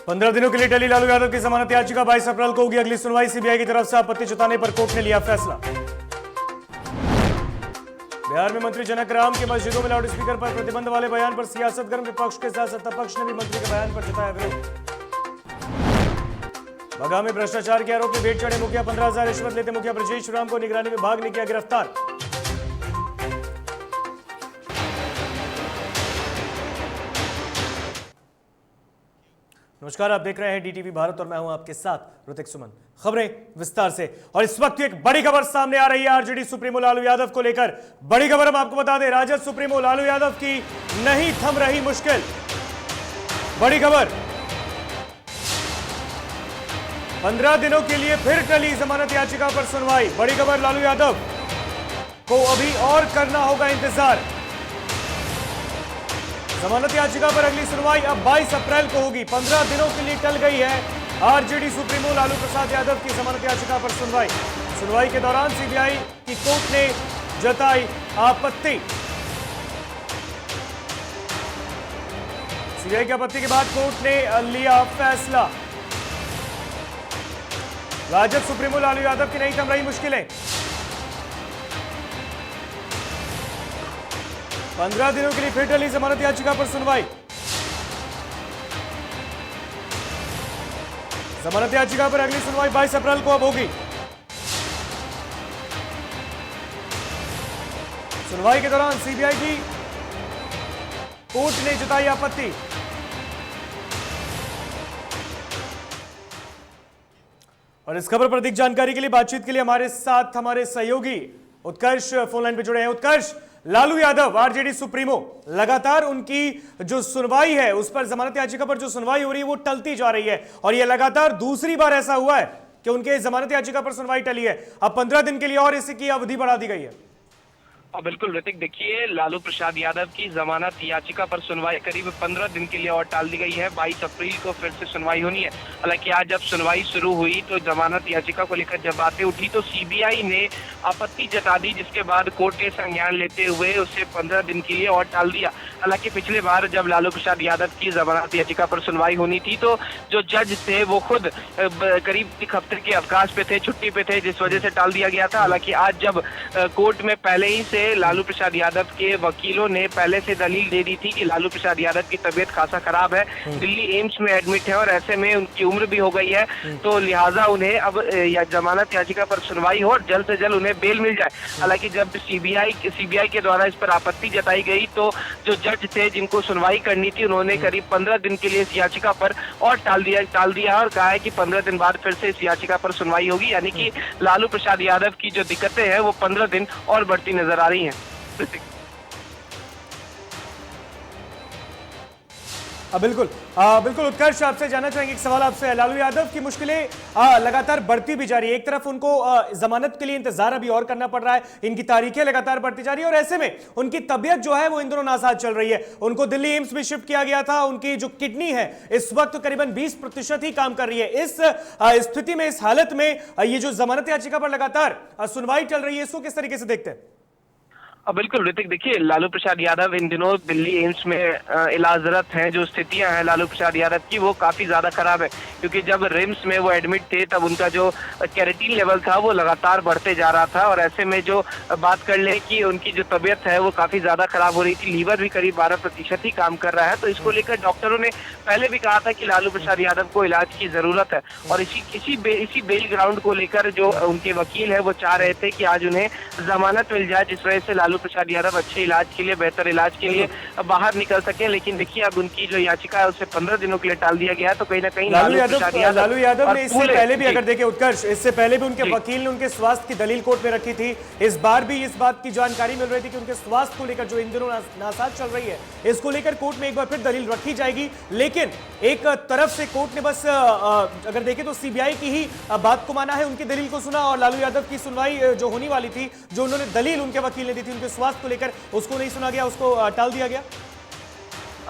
15 दिनों के लिए टली लालू यादव की जमानत याचिका 22 अप्रैल को होगी अगली सुनवाई। सीबीआई की तरफ से आपत्ति जताने पर कोर्ट ने लिया फैसला। बिहार में मंत्री जनक राम के मस्जिदों में लाउडस्पीकर पर प्रतिबंध वाले बयान पर सियासत गर्म। विपक्ष के साथ सत्ता पक्ष ने भी मंत्री के बयान पर जताया विरोध। बगहा में भ्रष्टाचार के आरोप में भेंट चढ़े मुखिया। 15,000 रिश्वत लेते मुखिया ब्रजेश राम को निगरानी विभाग ने किया गिरफ्तार। नमस्कार, आप देख रहे हैं डीटीवी भारत और मैं हूं आपके साथ ऋतिक सुमन। खबरें विस्तार से। और इस वक्त एक बड़ी खबर सामने आ रही है आरजेडी सुप्रीमो लालू यादव को लेकर। बड़ी खबर हम आपको बता दें, राजद सुप्रीमो लालू यादव की नहीं थम रही मुश्किल। बड़ी खबर, 15 दिनों के लिए फिर टली जमानत याचिका पर सुनवाई। बड़ी खबर, लालू यादव को अभी और करना होगा इंतजार। जमानत याचिका पर अगली सुनवाई अब 22 अप्रैल को होगी। 15 दिनों के लिए टल गई है आरजेडी सुप्रीमो लालू प्रसाद यादव की जमानत याचिका पर सुनवाई। सुनवाई के दौरान सीबीआई की कोर्ट ने जताई आपत्ति। सीबीआई की आपत्ति के बाद कोर्ट ने लिया फैसला। राजद सुप्रीमो लालू यादव की नहीं थम रही मुश्किलें। 15 दिनों के लिए फिर टली जमानत याचिका पर सुनवाई। जमानत याचिका पर अगली सुनवाई 22 अप्रैल को अब होगी। सुनवाई के दौरान सीबीआई की कोर्ट ने जताई आपत्ति। और इस खबर पर अधिक जानकारी के लिए बातचीत के लिए हमारे साथ हमारे सहयोगी उत्कर्ष फोन लाइन पर जुड़े हैं। उत्कर्ष, लालू यादव आरजेडी सुप्रीमो, लगातार उनकी जो सुनवाई है उस पर जमानत याचिका पर जो सुनवाई हो रही है वो टलती जा रही है और ये लगातार दूसरी बार ऐसा हुआ है कि उनके जमानत याचिका पर सुनवाई टली है। अब 15 दिन के लिए और इसकी अवधि बढ़ा दी गई है। बिल्कुल ऋतिक, देखिए लालू प्रसाद यादव की जमानत याचिका पर सुनवाई करीब 15 दिन के लिए और टाल दी गई है। 22 अप्रैल को फिर से सुनवाई होनी है। हालांकि आज जब सुनवाई शुरू हुई तो जमानत याचिका को लेकर जब बातें उठी तो सीबीआई ने आपत्ति जता दी, जिसके बाद कोर्ट ने संज्ञान लेते हुए उसे 15 दिन के लिए और टाल दिया। हालांकि पिछले बार जब लालू प्रसाद यादव की जमानत याचिका पर सुनवाई होनी थी तो जो जज थे वो खुद करीब एक हफ्ते के अवकाश पे थे, छुट्टी पे थे, जिस वजह से टाल दिया गया था। हालांकि आज जब कोर्ट में पहले ही से लालू प्रसाद यादव के वकीलों ने पहले से दलील दे दी थी कि लालू प्रसाद यादव की तबीयत खासा खराब है, दिल्ली एम्स में एडमिट है और ऐसे में उनकी उम्र भी हो गई है, तो लिहाजा उन्हें अब जमानत याचिका पर सुनवाई हो और जल्द से जल्द उन्हें बेल मिल जाए। हालांकि जब सीबीआई के द्वारा इस पर आपत्ति जताई गई तो जो जज थे जिनको सुनवाई करनी थी उन्होंने करीब 15 दिन के लिए इस याचिका पर और टाल दिया और कहा है कि 15 दिन बाद फिर से इस याचिका पर सुनवाई होगी। यानी कि लालू प्रसाद यादव की जो दिक्कतें हैं वो 15 दिन और बढ़ती नजर आ रही हैं। बिल्कुल बिल्कुल उत्कर्ष, आपसे जानना चाहेंगे, एक सवाल आपसे है। लालू यादव की मुश्किलें लगातार बढ़ती भी जा रही है। एक तरफ उनको जमानत के लिए इंतजार अभी और करना पड़ रहा है, इनकी तारीखें लगातार बढ़ती जा रही है और ऐसे में उनकी तबीयत जो है वो इन दोनों नासाज चल रही है। उनको दिल्ली एम्स में शिफ्ट किया गया था। उनकी जो किडनी है इस वक्त करीबन 20% ही काम कर रही है। इस स्थिति में, इस हालत में ये जो जमानत याचिका पर लगातार सुनवाई चल रही है, इसको किस तरीके से देखते हैं? बिल्कुल ऋतिक, देखिए लालू प्रसाद यादव इन दिनों दिल्ली एम्स में इलाजरत हैं। जो स्थितियां हैं लालू प्रसाद यादव की वो काफी ज्यादा खराब है, क्योंकि जब रिम्स में वो एडमिट थे तब उनका जो कैरेटीन लेवल था वो लगातार बढ़ते जा रहा था और ऐसे में जो बात कर ले कि उनकी जो तबीयत है वो काफी ज्यादा खराब हो रही थी। लीवर भी करीब 12% ही काम कर रहा है। तो इसको लेकर डॉक्टरों ने पहले भी कहा था कि लालू प्रसाद यादव को इलाज की जरूरत है और इसी बेल ग्राउंड को लेकर जो उनके वकील है वो चाह रहे थे कि आज उन्हें जमानत मिल जाए, जिस वजह से लालू प्रसाद यादव अच्छे इलाज के लिए, बेहतर इलाज के लिए बाहर निकल सके। लेकिन देखिए अब उनकी जो याचिका है उसे 15 दिनों के लिए टाल दिया गया। तो कहीं ना कहीं लालू यादव ने इससे पहले भी, अगर देखें उत्कर्ष, इससे पहले भी उनके वकील ने उनके स्वास्थ्य की दलील कोर्ट में रखी थी। इस बार भी इस बात की जानकारी मिल रही थी कि उनके स्वास्थ्य को लेकर जो इन दिनों नासाज चल रही है इसको लेकर कोर्ट में एक बार फिर दलील रखी जाएगी। लेकिन एक तरफ से कोर्ट ने बस अगर देखें तो सीबीआई की ही बात को माना है, उनकी दलील को सुना और लालू यादव की सुनवाई जो होने वाली थी, जो उन्होंने दलील उनके वकील ने दी थी उनके स्वास्थ्य को लेकर, उसको नहीं सुना गया, उसको टाल दिया गया।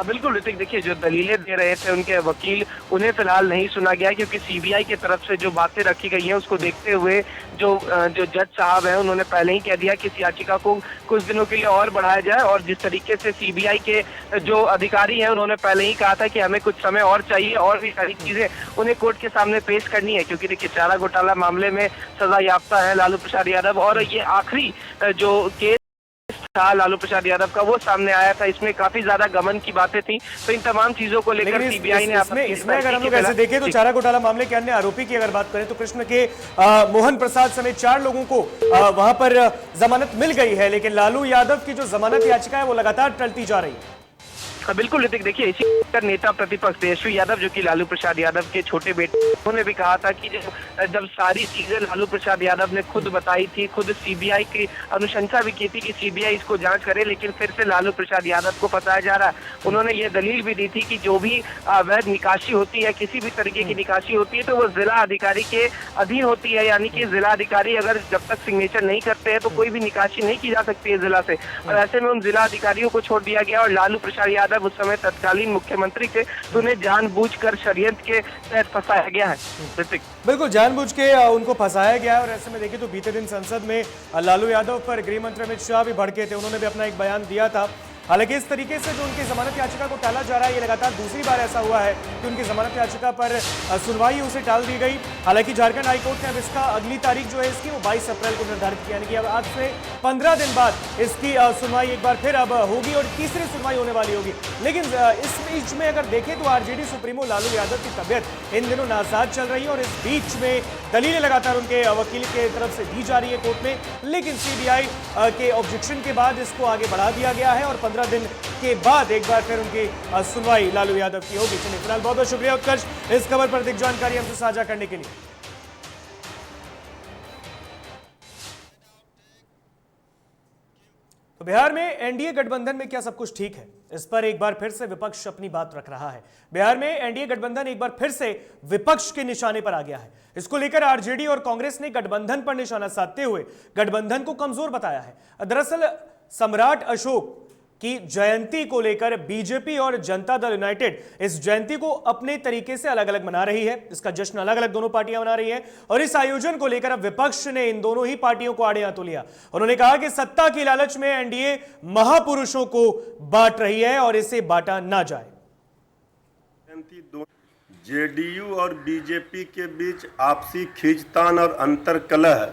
बिल्कुल ऋतिक, देखिए जो दलीलें दे रहे थे उनके वकील, उन्हें फिलहाल नहीं सुना गया क्योंकि सीबीआई की तरफ से जो बातें रखी गई हैं उसको देखते हुए जो जज साहब हैं उन्होंने पहले ही कह दिया कि इस याचिका को कुछ दिनों के लिए और बढ़ाया जाए। और जिस तरीके से सीबीआई के जो अधिकारी हैं उन्होंने पहले ही कहा था कि हमें कुछ समय और चाहिए और भी सारी चीजें उन्हें कोर्ट के सामने पेश करनी है, क्योंकि देखिए चारा घोटाला मामले में सजा याफ्ता है लालू प्रसाद यादव और ये आखिरी जो केस था लालू प्रसाद यादव का वो सामने आया था, इसमें काफी ज्यादा गमन की बातें थी। तो इन तमाम चीजों को लेकर सीबीआई ने इसमें अगर हम लोग ऐसे देखें तो चारा घोटाला मामले के अन्य आरोपी की अगर बात करें तो कृष्ण के मोहन प्रसाद समेत 4 लोगों को वहां पर जमानत मिल गई है, लेकिन लालू यादव की जो जमानत याचिका है वो लगातार टलती जा रही है। बिल्कुल ऋतिक, देखिए इसी पर नेता प्रतिपक्ष तेजस्वी यादव जो कि लालू प्रसाद यादव के छोटे बेटे, उन्होंने भी कहा था कि जब सारी चीजें लालू प्रसाद यादव ने खुद बताई थी, खुद सीबीआई की अनुशंसा भी की थी कि सीबीआई इसको जांच करे, लेकिन फिर से लालू प्रसाद यादव को फंसाया जा रहा है। उन्होंने ये दलील भी दी थी कि जो भी अवैध निकासी होती है, किसी भी तरीके की निकासी होती है तो वो जिला अधिकारी के अधीन होती है, यानी कि जिला अधिकारी अगर जब तक सिग्नेचर नहीं करते हैं तो कोई भी निकासी नहीं की जा सकती है जिला से। और ऐसे में उन जिला अधिकारियों को छोड़ दिया गया और लालू प्रसाद यादव उस समय तत्कालीन मुख्यमंत्री थे, तो उन्हें जानबूझकर षड्यंत्र के तहत फंसाया गया है। बिल्कुल जानबूझ के उनको फंसाया गया है। और ऐसे में देखिए तो बीते दिन संसद में लालू यादव पर गृह मंत्री अमित शाह भी भड़के थे, उन्होंने भी अपना एक बयान दिया था। हालांकि इस तरीके से जो उनकी जमानत याचिका को टाला जा रहा है, ये लगातार दूसरी बार ऐसा हुआ है कि उनकी जमानत याचिका पर सुनवाई उसे टाल दी गई। हालांकि झारखंड हाईकोर्ट ने अब इसका अगली तारीख जो है इसकी वो 22 अप्रैल को निर्धारित किया, यानी कि अब आज से 15 दिन बाद इसकी सुनवाई एक बार फिर अब होगी और तीसरी सुनवाई होने वाली होगी। लेकिन इस बीच में अगर देखें तो आरजेडी सुप्रीमो लालू यादव की तबियत इन दिनों नासाज चल रही है और इस बीच में दलीलें लगातार उनके वकील के तरफ से दी जा रही है कोर्ट में, लेकिन सीबीआई के ऑब्जेक्शन के बाद इसको आगे बढ़ा दिया गया है और 15 दिन के बाद एक बार फिर उनकी सुनवाई लालू यादव की होगी। चलिए फिलहाल बहुत बहुत शुक्रिया उत्कर्ष इस खबर पर अधिक जानकारी हमसे साझा करने के लिए। तो बिहार में एनडीए गठबंधन में क्या सब कुछ ठीक है, इस पर एक बार फिर से विपक्ष अपनी बात रख रहा है। बिहार में एनडीए गठबंधन एक बार फिर से विपक्ष के निशाने पर आ गया है। इसको लेकर आरजेडी और कांग्रेस ने गठबंधन पर निशाना साधते हुए गठबंधन को कमजोर बताया है। दरअसल सम्राट अशोक की जयंती को लेकर बीजेपी और जनता दल यूनाइटेड इस जयंती को अपने तरीके से अलग अलग मना रही है। इसका जश्न अलग अलग दोनों पार्टियां मना रही हैं और इस आयोजन को लेकर अब विपक्ष ने इन दोनों ही पार्टियों को आड़े हाथों लिया। उन्होंने कहा कि सत्ता की लालच में एनडीए महापुरुषों को बांट रही है और इसे बांटा ना जाए। जेडीयू और बीजेपी के बीच आपसी खींचतान और अंतर्कलह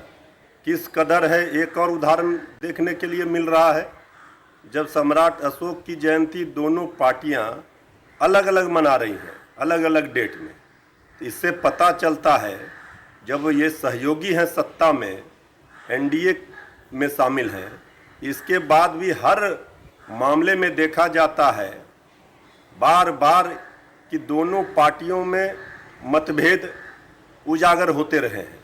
किस कदर है, एक और उदाहरण देखने के लिए मिल रहा है। जब सम्राट अशोक की जयंती दोनों पार्टियां अलग अलग मना रही हैं, अलग अलग डेट में, तो इससे पता चलता है जब ये सहयोगी हैं सत्ता में, एनडीए में शामिल हैं, इसके बाद भी हर मामले में देखा जाता है बार बार कि दोनों पार्टियों में मतभेद उजागर होते रहे हैं।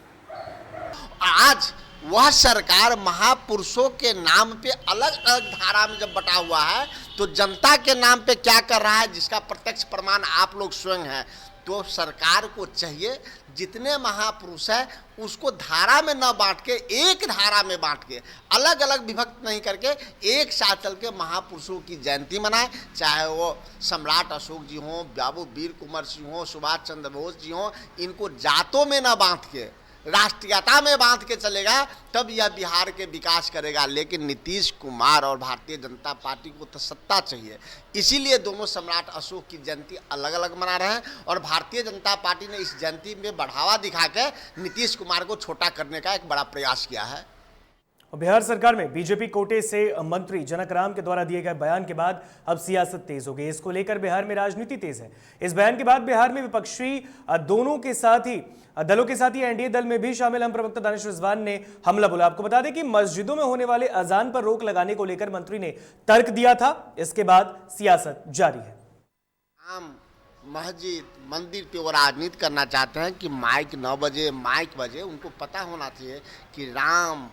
आज वह सरकार महापुरुषों के नाम पे अलग अलग धारा में जब बटा हुआ है तो जनता के नाम पे क्या कर रहा है, जिसका प्रत्यक्ष प्रमाण आप लोग स्वयं हैं। तो सरकार को चाहिए जितने महापुरुष है उसको धारा में न बांट के एक धारा में बांट के अलग अलग विभक्त नहीं करके एक साथ चल के महापुरुषों की जयंती मनाए, चाहे वो सम्राट अशोक जी हों, बाबू वीर कुंवर सिंह हों, सुभाष चंद्र बोस जी हों। इनको जातों में न बांट के राष्ट्रीयता में बांध के चलेगा तब यह बिहार के विकास करेगा। लेकिन नीतीश कुमार और भारतीय जनता पार्टी को तो सत्ता चाहिए, इसीलिए दोनों सम्राट अशोक की जयंती अलग अलग मना रहे हैं और भारतीय जनता पार्टी ने इस जयंती में बढ़ावा दिखा के नीतीश कुमार को छोटा करने का एक बड़ा प्रयास किया है। बिहार सरकार में बीजेपी कोटे से मंत्री जनक राम के द्वारा दिए गए बयान के बाद अब सियासत तेज हो गई। इसको लेकर बिहार में राजनीति तेज है। इस बयान के बाद बिहार में विपक्षी दोनों के साथ ही दलों के साथ ही एनडीए दल में भी शामिल हम प्रवक्ता दानिश रिजवान ने हमला बोला। आपको बता दें कि मस्जिदों में होने वाले अजान पर रोक लगाने को लेकर मंत्री ने तर्क दिया था। इसके बाद सियासत जारी है। आम मस्जिद मंदिर पे वो राजनीति करना चाहते हैं कि माइक 9 बजे माइक बजे। उनको पता होना चाहिए कि राम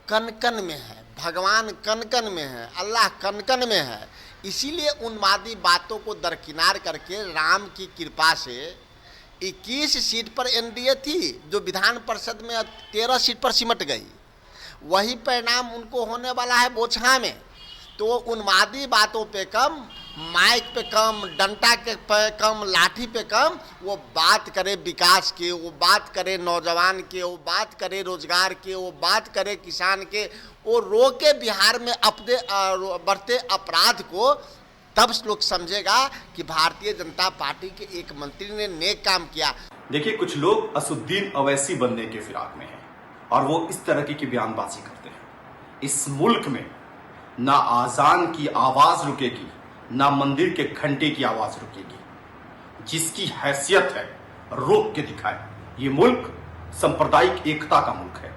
कन कन में है, भगवान कन कन में है, अल्लाह कन कन में है। इसीलिए उन्मादी बातों को दरकिनार करके राम की कृपा से 21 सीट पर एनडीए थी जो विधान परिषद में अब 13 सीट पर सिमट गई। वही परिणाम उनको होने वाला है बोचहा में। तो उन्मादी बातों पे कम माइक पे कम, डंडा के पे कम, लाठी पे कम, वो बात करे विकास की, वो बात करे नौजवान के, वो बात करे रोजगार के, वो बात करे किसान के, वो रोके बिहार में अपने बढ़ते अपराध को, तब लोग समझेगा कि भारतीय जनता पार्टी के एक मंत्री ने नेक काम किया। देखिए, कुछ लोग असुद्दीन अवैसी बनने के फिराक में हैं और वो इस तरह की बयानबाजी करते हैं। इस मुल्क में ना आजान की आवाज रुकेगी, ना मंदिर के घंटे की आवाज रुकेगी। जिसकी हैसियत है रोक के दिखाए। ये मुल्क सांप्रदायिक एकता का मुल्क है।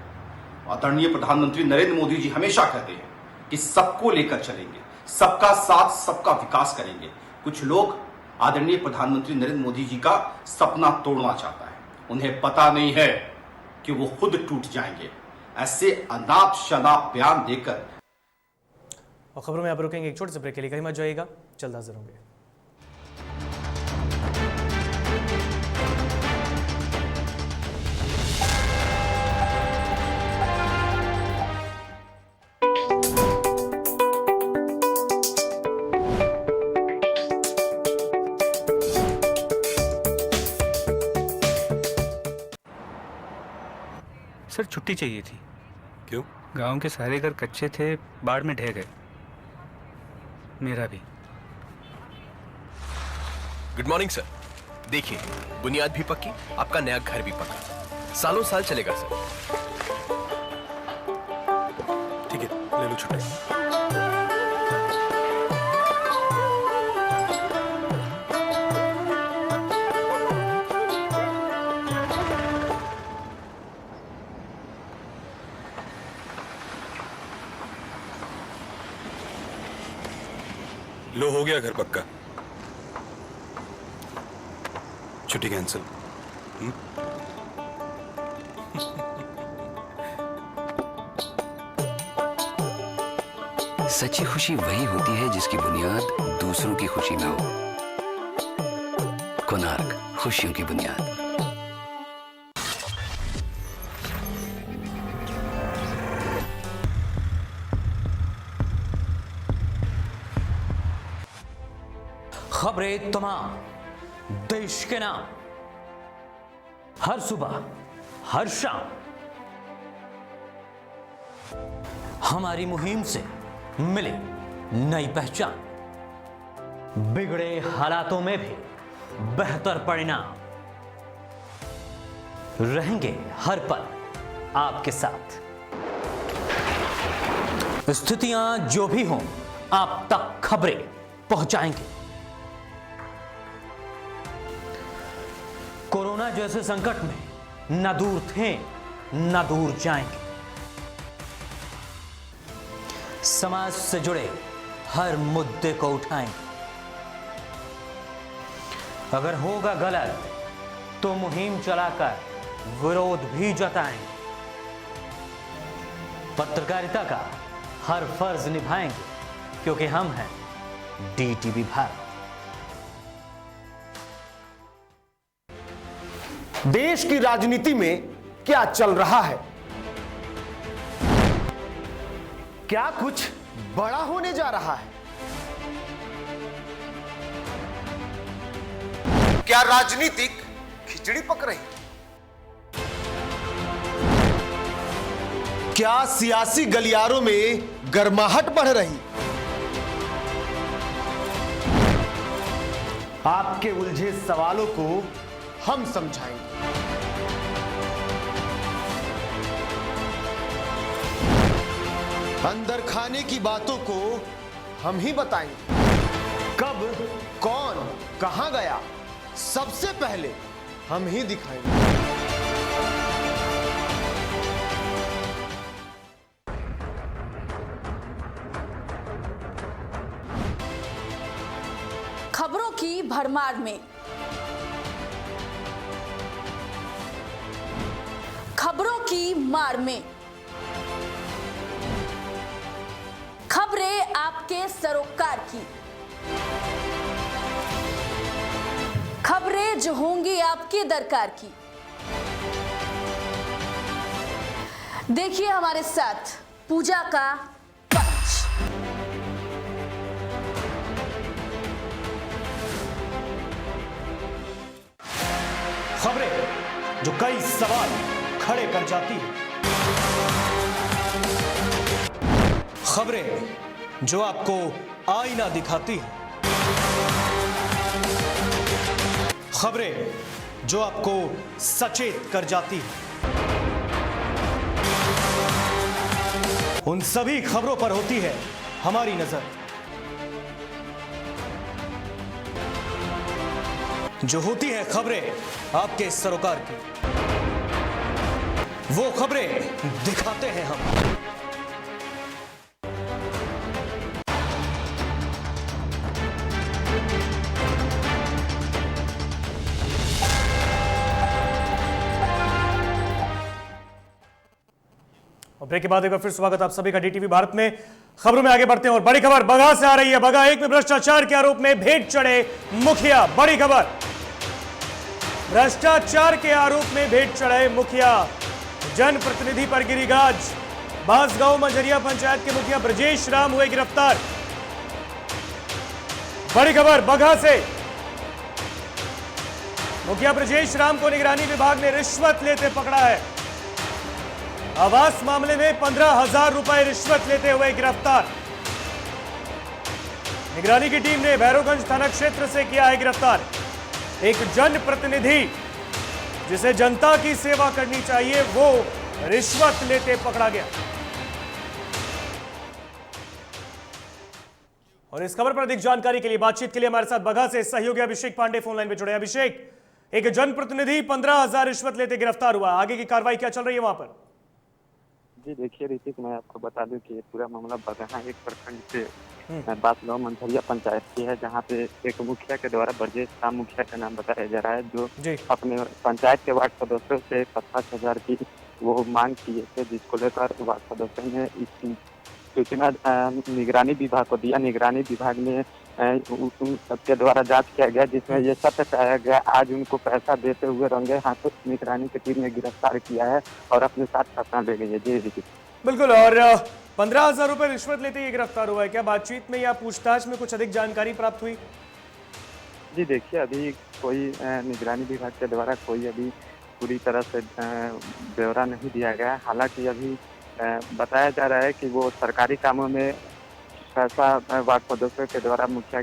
आदरणीय प्रधानमंत्री नरेंद्र मोदी जी हमेशा कहते हैं कि सबको लेकर चलेंगे, सबका साथ सबका विकास करेंगे। कुछ लोग आदरणीय प्रधानमंत्री नरेंद्र मोदी जी का सपना तोड़ना चाहता है। उन्हें पता नहीं है कि वो खुद टूट जाएंगे। ऐसे अनाप शनाप बयान देकर। और खबरों में आप रुकेंगे एक छोटे से ब्रेक के लिए, कहीं मत जाइएगा, जल्द हाजिर होंगे। सर छुट्टी चाहिए थी। क्यों? गांव के सारे घर कच्चे थे, बाढ़ में ढह गए। मेरा भी। Good morning sir. देखिए, बुनियाद भी पक्की, आपका नया घर भी पक्का, सालों साल चलेगा सर। ठीक है, ले लो छुट्टी। लो, हो गया घर पक्का। छुट्टी कैंसिल। सच्ची खुशी वही होती है जिसकी बुनियाद दूसरों की खुशी में हो। कोणार्क, खुशियों की बुनियाद। खबरें तमाम देश के नाम, हर सुबह हर शाम हमारी मुहिम से मिले नई पहचान, बिगड़े हालातों में भी बेहतर परिणाम, रहेंगे हर पल आपके साथ। स्थितियां जो भी हों, आप तक खबरें पहुंचाएंगे। कोरोना जैसे संकट में न दूर थे न दूर जाएंगे। समाज से जुड़े हर मुद्दे को उठाएंगे। अगर होगा गलत तो मुहिम चलाकर विरोध भी जताएंगे। पत्रकारिता का हर फर्ज निभाएंगे, क्योंकि हम हैं डीटीवी भारत। देश की राजनीति में क्या चल रहा है? क्या कुछ बड़ा होने जा रहा है? क्या राजनीतिक खिचड़ी पक रही? क्या सियासी गलियारों में गर्माहट बढ़ रही? आपके उलझे सवालों को हम समझाएंगे। अंदर खाने की बातों को हम ही बताएंगे। कब, कौन, कहां गया, सबसे पहले हम ही दिखाएंगे। खबरों की भरमार में, खबरों की मार में, खबरें आपके सरोकार की, खबरें जो होंगी आपके दरकार की। देखिए हमारे साथ पूजा का पंच। खबरें जो कई सवाल खड़े कर जाती हैं, खबरें जो आपको आईना दिखाती हैं, खबरें जो आपको सचेत कर जाती हैं। उन सभी खबरों पर होती है हमारी नजर, जो होती है खबरें आपके सरोकार की। वो खबरें दिखाते हैं हम। और ब्रेक के बाद एक बार फिर स्वागत आप सभी का डीटीवी भारत में। खबरों में आगे बढ़ते हैं और बड़ी खबर बगहा से आ रही है। बगहा एक में भ्रष्टाचार के आरोप में भेंट चढ़े मुखिया। बड़ी खबर, भ्रष्टाचार के आरोप में भेंट चढ़े मुखिया, जनप्रतिनिधि पर गिरी गाज। बांसगांव मंझरिया पंचायत के मुखिया ब्रजेश राम हुए गिरफ्तार। बड़ी खबर बगहा से, मुखिया ब्रजेश राम को निगरानी विभाग ने रिश्वत लेते पकड़ा है। आवास मामले में 15,000 रुपए रिश्वत लेते हुए गिरफ्तार। निगरानी की टीम ने भैरवगंज थाना क्षेत्र से किया है गिरफ्तार। एक जनप्रतिनिधि जिसे जनता की सेवा करनी चाहिए, वो रिश्वत लेते पकड़ा गया। और इस खबर पर अधिक जानकारी के लिए, बातचीत के लिए हमारे साथ बगहा से सहयोगी अभिषेक पांडे फोन लाइन पे जुड़े। अभिषेक, एक जनप्रतिनिधि 15,000 रिश्वत लेते गिरफ्तार हुआ, आगे की कार्रवाई क्या चल रही है वहां पर? जी देखिए ऋतिक, मैं आपको बता दूं कि पूरा मामला बगहा एक प्रखंड से बांसगांव मंझरिया पंचायत की है, जहां पे एक मुखिया के द्वारा ब्रजेश राम मुखिया का नाम बताया जा रहा है, जो अपने पंचायत के वार्ड सदस्यों से 50,000 की वो मांग किए थे, जिसको लेकर वार्ड सदस्यों ने इसकी सूचना निगरानी विभाग को दिया। निगरानी विभाग ने सबके द्वारा जांच किया गया, जिसमें ये सत्य पाया गया। आज उनको पैसा देते हुए रंगे हाथों निगरानी की टीम ने गिरफ्तार किया है और अपने साथ घटना ले गई है। जी बिल्कुल। और 15,000 रुपए रिश्वत लेते ही गिरफ्तार हुआ है। क्या बातचीत में या पूछताछ में कुछ अधिक जानकारी प्राप्त हुई? जी देखिए, अभी कोई निगरानी विभाग के द्वारा कोई अभी पूरी तरह से ब्यौरा नहीं दिया गया। हालांकि अभी बताया जा रहा है कि वो सरकारी कामों में पैसा वार्ड सदस्यों के द्वारा मुखिया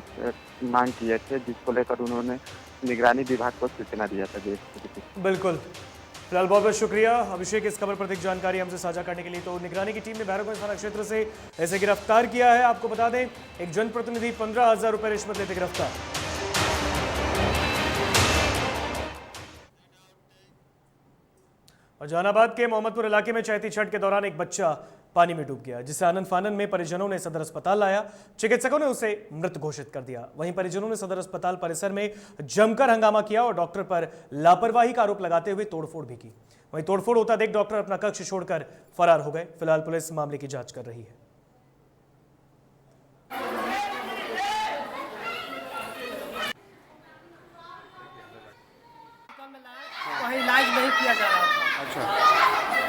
मांग किए थे, जिसको लेकर उन्होंने निगरानी विभाग को सूचना दिया था। बिल्कुल। फिलहाल बहुत बहुत शुक्रिया अभिषेक इस खबर पर अधिक जानकारी हमसे साझा करने के लिए। तो निगरानी की टीम ने भैरवगंज थाना क्षेत्र से ऐसे गिरफ्तार किया है। आपको बता दें, एक जनप्रतिनिधि 15,000 रुपए रिश्वत लेते गिरफ्तार। और जहानाबाद के मोहम्मदपुर इलाके में चैती छठ के दौरान एक बच्चा पानी में डूब गया, जिसे आनन फानन में परिजनों ने सदर अस्पताल लाया। चिकित्सकों ने उसे मृत घोषित कर दिया। वहीं परिजनों ने सदर अस्पताल परिसर में जमकर हंगामा किया और डॉक्टर पर लापरवाही का आरोप लगाते हुए तोड़फोड़ भी की। वहीं तोड़फोड़ होता देख डॉक्टर अपना कक्ष छोड़कर फरार हो गए। फिलहाल पुलिस मामले की जांच कर रही है। वहीं इलाज नहीं किया जा रहा था। अच्छा।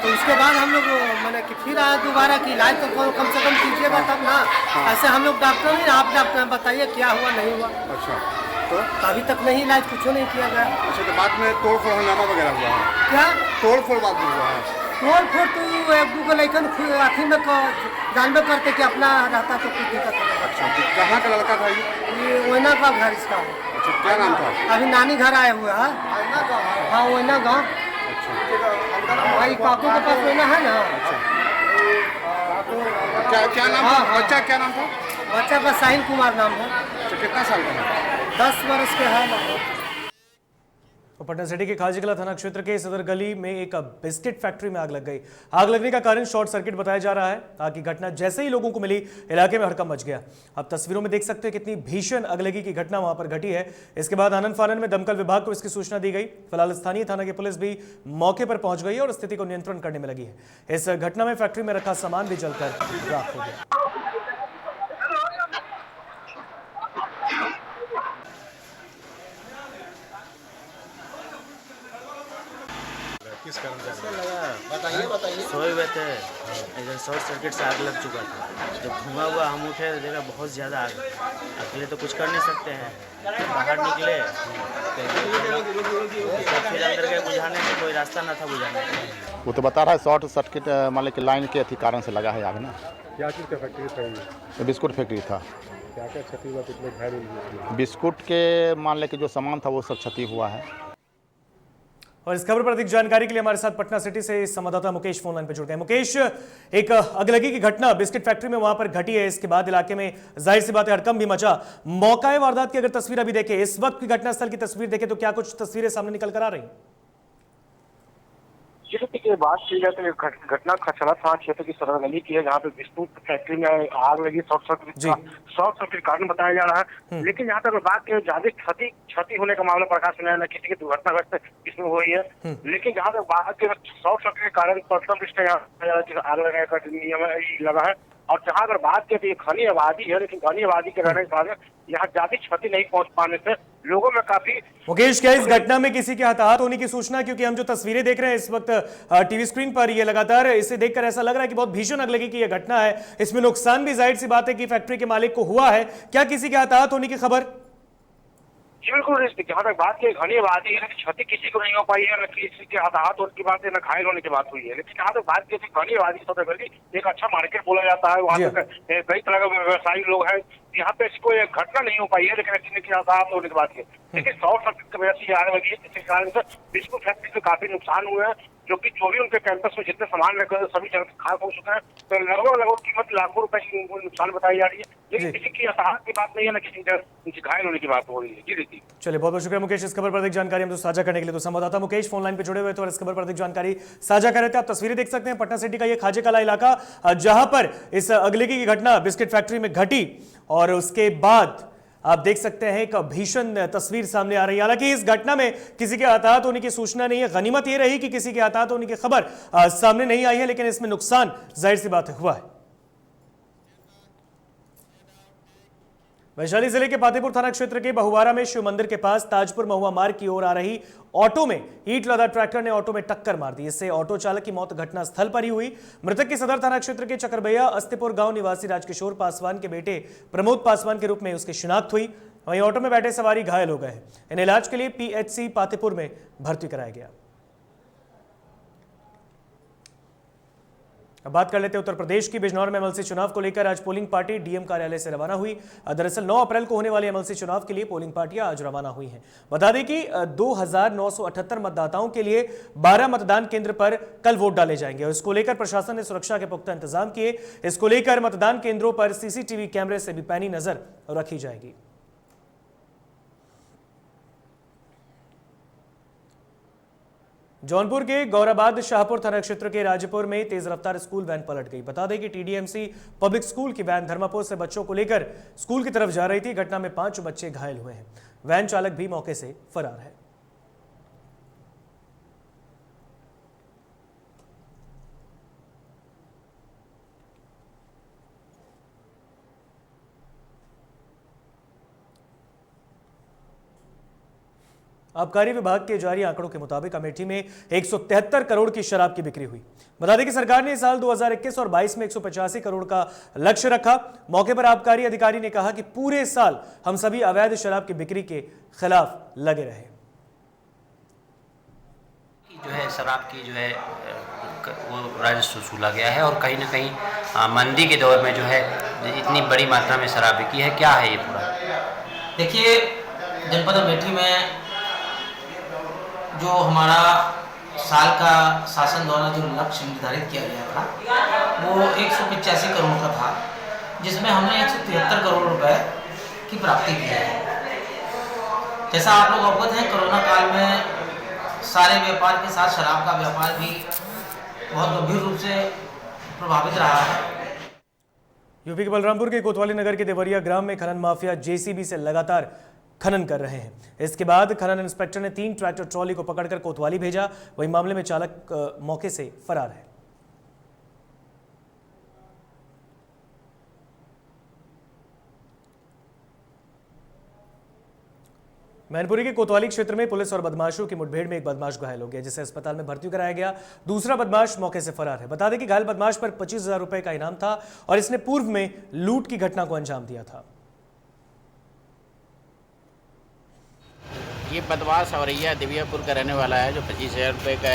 तो उसके बाद हम लोग मैंने कि फिर आया दोबारा कि इलाज तो कम से कम कीजिएगा तब ना। ऐसे हम लोग डॉक्टर नहीं, आप डॉक्टर बताइए क्या हुआ नहीं हुआ। अच्छा। तो अभी तक नहीं इलाज कुछ नहीं किया गया। अच्छा, तो बाद में तोड़-फोड़ हंगामा वगैरह हुआ है? क्या तोड़-फोड़ बाद में हुआ है? तोड़-फोड़ तो एक दो लड़कन आखिर में जानबे करते कि अपना रहता तो कुछ दिक्कत नहीं। अच्छा, तो कहाँ का लड़का था ये ओइना का घर इसका है। अच्छा, क्या नाम था? अभी नानी घर आए हुए हैं। हाँ, ओइना गाँव। भाई काकू के पास ओइना है ना। क्या नाम था? बच्चा क्या नाम था? बच्चा का साहिल कुमार नाम है। अच्छा, कितना साल का है? 10 वर्ष के है। तो पटना सिटी के खाजीकला थाना क्षेत्र के सदर गली में एक बिस्किट फैक्ट्री में आग लग गई। आग लगने का कारण शॉर्ट सर्किट बताया जा रहा है। आग की घटना जैसे ही लोगों को मिली, इलाके में हड़कंप मच गया। आप तस्वीरों में देख सकते हैं कितनी भीषण अगलगी की घटना वहां पर घटी है। इसके बाद आनन फानन में दमकल विभाग को इसकी सूचना दी गई। फिलहाल स्थानीय थाना की पुलिस भी मौके पर पहुंच गई और स्थिति को नियंत्रण करने में लगी है। इस घटना में फैक्ट्री में रखा सामान भी जलकर राख हो गया। किस कारण से लगा? बताइए बताइए। सोए हुए थे, इधर शॉर्ट सर्किट से आग लग चुका था। जब धुआं हुआ हम उठे तो देखा बहुत ज़्यादा आग। अकेले तो कुछ कर नहीं सकते हैं, बाहर निकले तो फिर अंदर गए बुझाने में, कोई रास्ता ना था बुझाने का। वो तो बता रहा है शॉर्ट सर्किट मान लीजिए लाइन के अति कारण से लगा है आग ना। क्या चीज़ का फैक्ट्री था ये? तो बिस्कुट फैक्ट्री था। क्या क्या क्षति हुआ, कितने घायल हुए? बिस्कुट के मान लें कि जो सामान था वो सब क्षति हुआ है। और इस खबर पर अधिक जानकारी के लिए हमारे साथ पटना सिटी से संवाददाता मुकेश फोन लाइन पर जुड़ गए। मुकेश, एक अगलगी की घटना बिस्किट फैक्ट्री में वहां पर घटी है, इसके बाद इलाके में जाहिर सी बात है हड़कंप भी मचा। मौका वारदात की अगर तस्वीर अभी देखें, इस वक्त की घटनास्थल की तस्वीर देखें तो क्या कुछ तस्वीरें सामने निकल कर आ रही? जैसे कि बात की जाए तो घटना खचरा थाना क्षेत्र की सदर गली की है, जहाँ पे बिस्कुट फैक्ट्री में आग लगी। शॉर्ट सर्किट कारण बताया जा रहा है। लेकिन यहाँ तक बात की ज्यादा क्षति होने का मामला प्रकाश में आया, न किसी की दुर्घटनाग्रस्त इसमें हुई है। लेकिन जहाँ तक बात की शॉर्ट सर्किट के कारण प्रथम दृष्टया यहाँ आग लगाने का नियम लगा है। और जहाँ अगर बात की तो ये घनी आबादी है, लेकिन घनी आबादी के रहने के कारण यहाँ ज्यादा क्षति नहीं पहुंच पाने से लोगों में काफी। मुकेश, क्या इस घटना में किसी के हताहत होने की सूचना? क्योंकि हम जो तस्वीरें देख रहे हैं इस वक्त टीवी स्क्रीन पर, ये लगातार इसे देखकर ऐसा लग रहा है कि बहुत भीषण अगलगी की यह घटना है। इसमें नुकसान भी जाहिर सी बात है कि फैक्ट्री के मालिक को हुआ है। क्या किसी के हताहत होने की खबर? जी बिल्कुल, जहाँ तक बात की घनी आबादी है, क्षति किसी को नहीं हो पाई है, न किसी के हताहत होने की बात है, न घायल होने की बात हुई है। लेकिन जहाँ तक बात की घनी आबादी सदर गली एक अच्छा मार्केट बोला जाता है, वहाँ तक कई तरह के व्यवसायी लोग हैं। यहाँ पे कोई घटना नहीं हो पाई है, लेकिन किसी के हताहत होने की बात है। लेकिन शॉर्ट सर्किट की वजह से आग लगी है, जिसके कारण से बिस्कुट फैक्ट्री को काफी नुकसान हुए हैं, जो कि जो भी उनके कैंपस में जितने सामान रखे सभी जगह खाक हो चुके हैं। तो लगभग कीमत लाखों रुपए की नुकसान बताई जा रही है, लेकिन किसी की हताहत की बात नहीं है, न किसी घायल होने की बात हो रही है। जी रीति। चलिए, बहुत बहुत शुक्रिया मुकेश इस खबर पर अधिक जानकारी हम तो साझा करने के लिए। तो संवाददाता मुकेश फोन लाइन पे जुड़े हुए थे और इस खबर पर अधिक जानकारी साझा कर रहे थे। आप तस्वीरें देख सकते हैं पटना सिटी का ये खाजे कला इलाका, जहां पर इस अगलगी की घटना बिस्किट फैक्ट्री में घटी और उसके बाद आप देख सकते हैं एक भीषण तस्वीर सामने आ रही है। हालांकि इस घटना में किसी के हताहत होने की सूचना नहीं है। गनीमत यह रही कि किसी के हताहत होने की खबर सामने नहीं आई है, लेकिन इसमें नुकसान जाहिर सी बात है हुआ है। वैशाली जिले के पातेपुर थाना क्षेत्र के बहुवारा में शिव मंदिर के पास ताजपुर महुआ मार्ग की ओर आ रही ऑटो में ईंट लदा ट्रैक्टर ने ऑटो में टक्कर मार दी। इससे ऑटो चालक की मौत घटनास्थल पर ही हुई। मृतक की सदर थाना क्षेत्र के चकरबैया अस्तिपुर गांव निवासी राजकिशोर पासवान के बेटे प्रमोद पासवान के रूप में उसकी शिनाख्त हुई। वहीं ऑटो में बैठे सवारी घायल हो गए। इन्हें इलाज के लिए पीएचसी पातेपुर में भर्ती कराया गया। अब बात कर लेते हैं उत्तर प्रदेश की। बिजनौर में एमएलसी चुनाव को लेकर आज पोलिंग पार्टी डीएम कार्यालय से रवाना हुई। दरअसल 9 अप्रैल को होने वाले एमएलसी चुनाव के लिए पोलिंग पार्टियां आज रवाना हुई हैं। बता दें कि 2978 मतदाताओं के लिए 12 मतदान केंद्र पर कल वोट डाले जाएंगे और इसको लेकर प्रशासन ने सुरक्षा के पुख्ता इंतजाम किए। इसको लेकर मतदान केंद्रों पर सीसीटीवी कैमरे से भी पैनी नजर रखी जाएगी। जौनपुर के गौराबाद शाहपुर थाना क्षेत्र के राजपुर में तेज रफ्तार स्कूल वैन पलट गई। बता दें कि टीडीएमसी पब्लिक स्कूल की वैन धर्मापुर से बच्चों को लेकर स्कूल की तरफ जा रही थी। घटना में 5 बच्चे घायल हुए हैं। वैन चालक भी मौके से फरार है। आबकारी विभाग के जारी आंकड़ों के मुताबिक अमेठी में 173 करोड़ की शराब की बिक्री हुई। बता दें कि सरकार ने साल 2021 और 22 में 185 करोड़ का लक्ष्य रखा। मौके पर आबकारी अधिकारी ने कहा कि पूरे साल हम सभी अवैध शराब की बिक्री के खिलाफ लगे रहे। जो है शराब की जो है वो राजस्व वसूला गया है और कहीं ना कहीं मंदी के दौर में जो है इतनी बड़ी मात्रा में शराब बिकी है। क्या है ये पूरा? देखिए, जनपद अमेठी में जो हमारा साल का शासन द्वारा जो लक्ष्य निर्धारित किया गया था वो 185 करोड़ का था, जिसमें हमने 173 करोड़ रुपए की प्राप्ति की है। जैसा आप लोग अवगत हैं, कोरोना काल में सारे व्यापार के साथ शराब का व्यापार भी बहुत गंभीर रूप से प्रभावित रहा है। यूपी के बलरामपुर के कोतवाली नगर के देवरिया ग्राम में खनन माफिया जेसीबी से लगातार खनन कर रहे हैं। इसके बाद खनन इंस्पेक्टर ने 3 ट्रैक्टर ट्रॉली को पकड़कर कोतवाली भेजा। वहीं मामले में चालक मौके से फरार है। मैनपुरी के कोतवाली क्षेत्र में पुलिस और बदमाशों की मुठभेड़ में एक बदमाश घायल हो गया, जिसे अस्पताल में भर्ती कराया गया। दूसरा बदमाश मौके से फरार है। बता दें कि घायल बदमाश पर 25,000 रुपए का इनाम था और इसने पूर्व में लूट की घटना को अंजाम दिया था। ये बदमाश औरैया दिव्यापुर का रहने वाला है, जो 25,000 रुपये का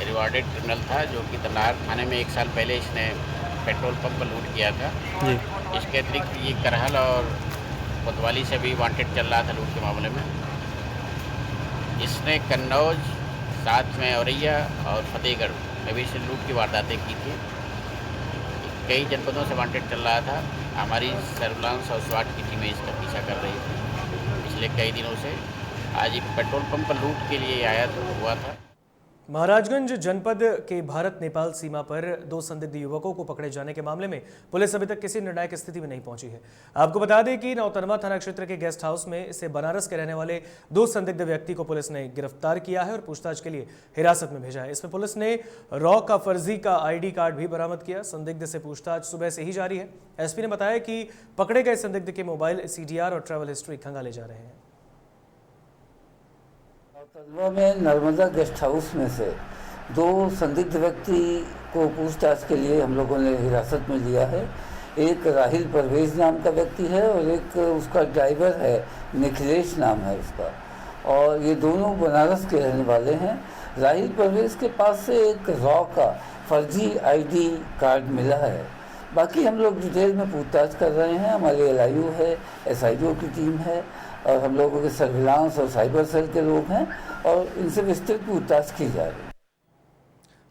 रिवॉर्डेड क्रिमिनल था, जो कि तनार थाने में 1 साल पहले इसने पेट्रोल पंप पर लूट किया था। इसके अतिरिक्त ये करहल और कोतवाली से भी वांटेड चल रहा था लूट के मामले में। इसने कन्नौज, साथ में औरैया और फतेहगढ़ में भी इसने लूट की वारदातें की थी। कई जनपदों से वांटेड चल रहा था। हमारी सर्विलांस और स्वाट की टीमें इसका पीछा कर रही थी पिछले कई दिनों से। आज एक पेट्रोल पंप पर लूट के लिए आया हुआ था। महाराजगंज जनपद के भारत नेपाल सीमा पर 2 संदिग्ध युवकों को पकड़े जाने के मामले में पुलिस अभी तक किसी निर्णायक स्थिति में नहीं पहुंची है। आपको बता दें कि नौतनवा थाना क्षेत्र के गेस्ट हाउस में से बनारस के रहने वाले 2 संदिग्ध व्यक्ति को पुलिस ने गिरफ्तार किया है और पूछताछ के लिए हिरासत में भेजा है। इसमें पुलिस ने रॉ का फर्जी का ID कार्ड भी बरामद किया। संदिग्ध से पूछताछ सुबह से ही जारी है। SP ने बताया कि पकड़े गए संदिग्ध के मोबाइल, CDR और ट्रैवल हिस्ट्री खंगाले जा रहे हैं। नौतनवा में नर्मदा गेस्ट हाउस में से 2 संदिग्ध व्यक्ति को पूछताछ के लिए हम लोगों ने हिरासत में लिया है। एक राहिल परवेज नाम का व्यक्ति है और एक उसका ड्राइवर है, निखिलेश नाम है उसका, और ये दोनों बनारस के रहने वाले हैं। राहिल परवेज के पास से एक रॉ का फर्जी ID कार्ड मिला है। बाकी हम लोग डिटेल में पूछताछ कर रहे हैं। हमारे LIU है, SIO की टीम है और हम लोगों के सर्विलांस और साइबर सेल के लोग हैं और इनसे विस्तृत पूछताछ की जा रही है।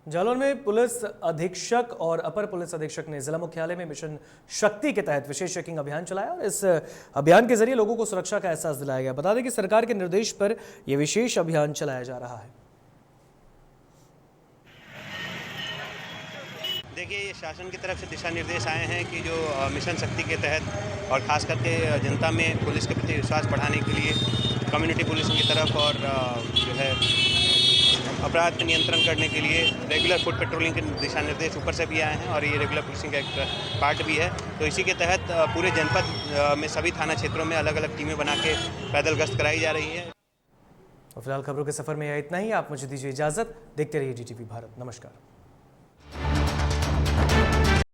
जालौन में पुलिस अधीक्षक और अपर पुलिस अधीक्षक ने जिला मुख्यालय में मिशन शक्ति के तहत विशेष चेकिंग अभियान चलाया और इस अभियान के जरिए लोगों को सुरक्षा का एहसास दिलाया गया। बता दें कि सरकार के निर्देश पर यह विशेष अभियान चलाया जा रहा है। देखिए, ये शासन की तरफ से दिशा निर्देश आए हैं कि जो मिशन शक्ति के तहत और ख़ास करके जनता में पुलिस के प्रति विश्वास बढ़ाने के लिए कम्युनिटी पुलिसिंग की तरफ और जो है अपराध पे नियंत्रण करने के लिए रेगुलर फुट पेट्रोलिंग के दिशा निर्देश ऊपर से भी आए हैं और ये रेगुलर पुलिसिंग का एक पार्ट भी है। तो इसी के तहत पूरे जनपद में सभी थाना क्षेत्रों में अलग अलग टीमें बना के पैदल गश्त कराई जा रही है। फिलहाल खबरों के सफर में यह इतना ही। आप मुझे दीजिए इजाजत। देखते रहिए DTV भारत। नमस्कार।